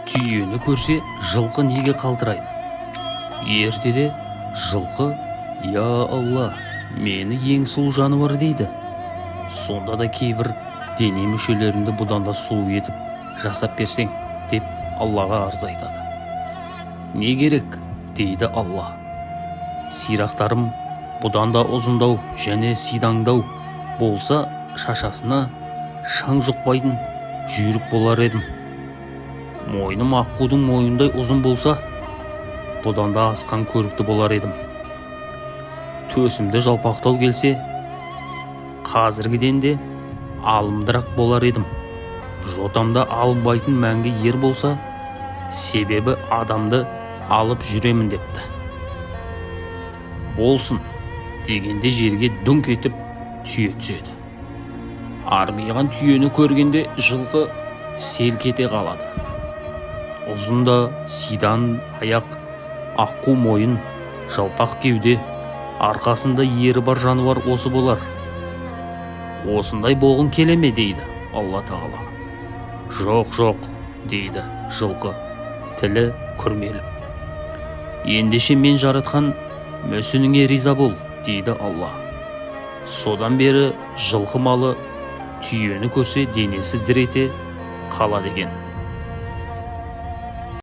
Түйені көрсе жылқы неге қалтырайды? Ертеде жылқы «Я Алла, мені ең сұлу жануар» дейді. Сонда да кейбір дене мүшелерімді бұдан да сұлу етіп жасап берсең деп Аллаға арыз айтады. Не керек дейді Алла. Сирақтарым бұдан да ұзындау және сидаңдау болса, шашасына шаң жұқпайтын жүйрік болар едім. Мойным аққудың мойындай ұзын болса, бұдан да асқан көрікті болар едім. Төсімді жалпақтау келсе, қазіргіден де алымдырақ болар едім. Жотамда алынбайтын мәңгі ер болса, себебі адамды алып жүремін депті. Болсын дегенде жерге дүңк етіп түйе түседі. Армиған түйені көргенде жылқы селк ете қалады. Ұзында сидан аяқ, аққу мойын, жалпақ кеуде, арқасында ері бар жануар осы болар. Осындай болғың келе ме дейді Алла Тағала. Жоқ дейді жылқы, тілі күрмеліп. Ендеше мен жаратқан мүсініңе риза бол дейді Алла. Содан бері жылқы малы түйені көрсе денесі дір ете қалады екен.